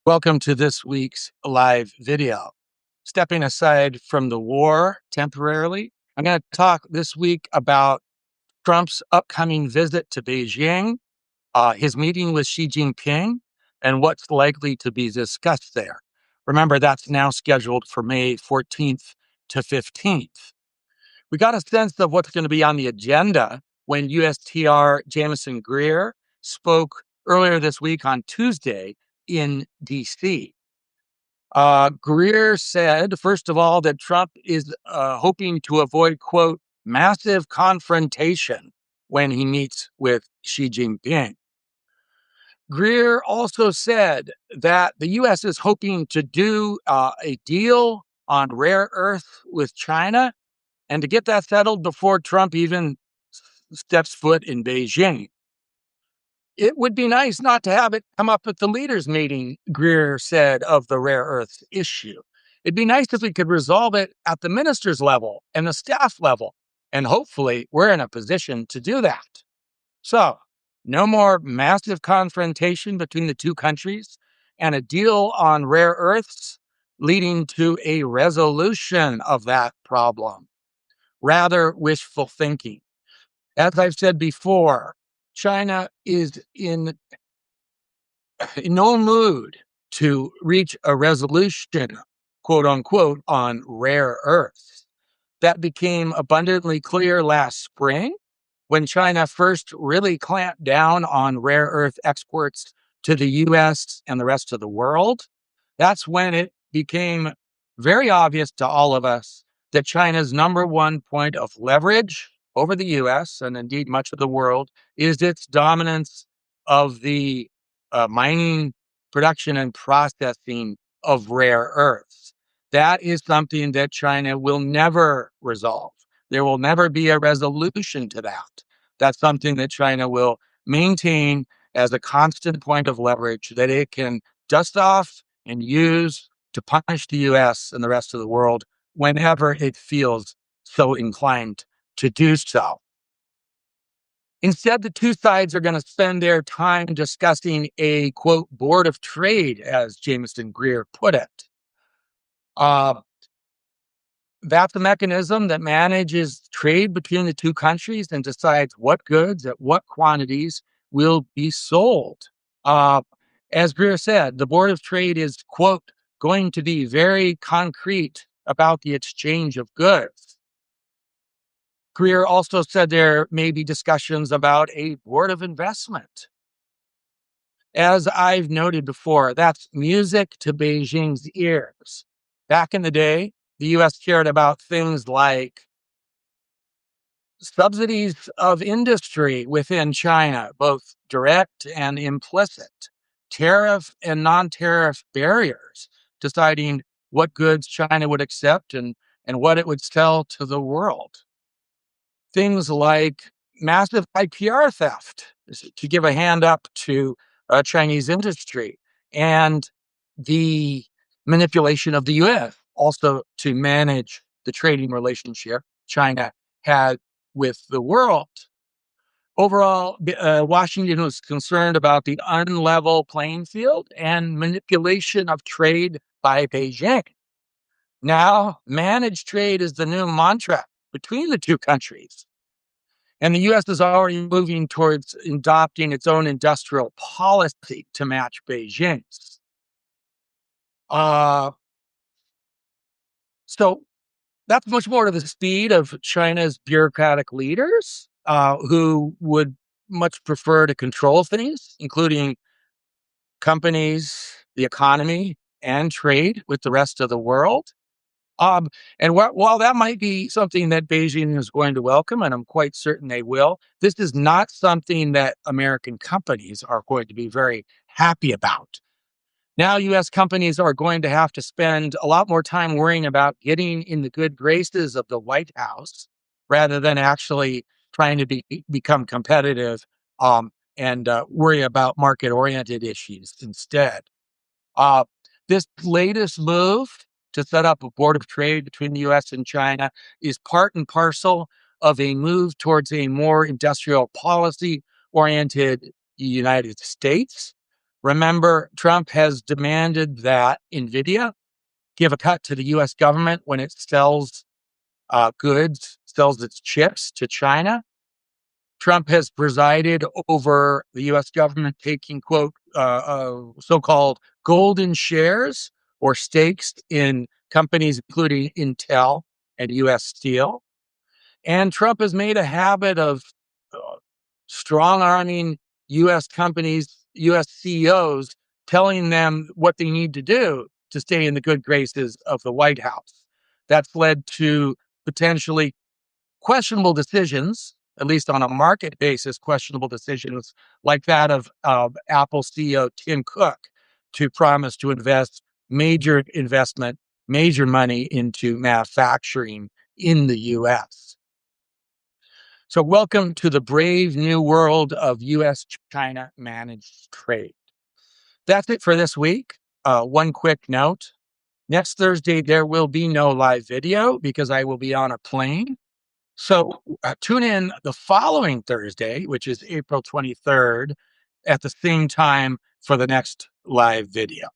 Welcome to this week's live video. Stepping aside from the war temporarily, I'm going to talk this week about Trump's upcoming visit to Beijing, his meeting with Xi Jinping, and what's likely to be discussed there. Remember, that's now scheduled for May 14th to 15th. We got a sense of what's going to be on the agenda when USTR Jamison Greer spoke earlier this week on Tuesday in D.C. Greer said, first of all, that Trump is hoping to avoid, quote, massive confrontation when he meets with Xi Jinping. Greer also said that the U.S. is hoping to do a deal on rare earth with China and to get that settled before Trump even steps foot in Beijing. It would be nice not to have it come up at the leaders' meeting, Greer said, of the rare earths issue. It'd be nice if we could resolve it at the ministers' level and the staff level, and hopefully we're in a position to do that. So, no more massive confrontation between the two countries and a deal on rare earths leading to a resolution of that problem. Rather wishful thinking. As I've said before, China is in no mood to reach a resolution, quote unquote, on rare earths. That became abundantly clear last spring when China first really clamped down on rare earth exports to the US and the rest of the world. That's when it became very obvious to all of us that China's number one point of leverage over the US and indeed much of the world is its dominance of the mining, production, and processing of rare earths. That is something that China will never resolve. There will never be a resolution to that. That's something that China will maintain as a constant point of leverage that it can dust off and use to punish the US and the rest of the world whenever it feels so inclined to do so. Instead, the two sides are going to spend their time discussing a, quote, board of trade, as Jamison Greer put it. That's a mechanism that manages trade between the two countries and decides what goods at what quantities will be sold. As Greer said, the Board of Trade is, quote, going to be very concrete about the exchange of goods. Greer also said there may be discussions about a Board of Investment. As I've noted before, that's music to Beijing's ears. Back in the day, the U.S. cared about things like subsidies of industry within China, both direct and implicit, tariff and non-tariff barriers, deciding what goods China would accept and what it would sell to the world. Things like massive IPR theft, to give a hand up to Chinese industry, and the manipulation of the U.S. also to manage the trading relationship China had with the world. Overall, Washington was concerned about the unlevel playing field and manipulation of trade by Beijing. Now, managed trade is the new mantra between the two countries. And the U.S. is already moving towards adopting its own industrial policy to match Beijing's. So that's much more to the speed of China's bureaucratic leaders who would much prefer to control things, including companies, the economy, and trade with the rest of the world. And while that might be something that Beijing is going to welcome, and I'm quite certain they will, this is not something that American companies are going to be very happy about. Now, U.S. companies are going to have to spend a lot more time worrying about getting in the good graces of the White House rather than actually trying to become competitive and worry about market-oriented issues instead. This latest move to set up a board of trade between the U.S. and China is part and parcel of a move towards a more industrial policy-oriented United States. Remember, Trump has demanded that NVIDIA give a cut to the US government when it sells goods, sells its chips to China. Trump has presided over the US government taking, quote, so-called golden shares or stakes in companies including Intel and US Steel. And Trump has made a habit of strong-arming US companies, US CEOs, telling them what they need to do to stay in the good graces of the White House. That's led to potentially questionable decisions, at least on a market basis, questionable decisions like that of Apple CEO Tim Cook to promise to invest major investment, major money into manufacturing in the US. So welcome to the brave new world of US-China managed trade. That's it for this week. One quick note. Next Thursday, there will be no live video because I will be on a plane. So tune in the following Thursday, which is April 23rd, at the same time for the next live video.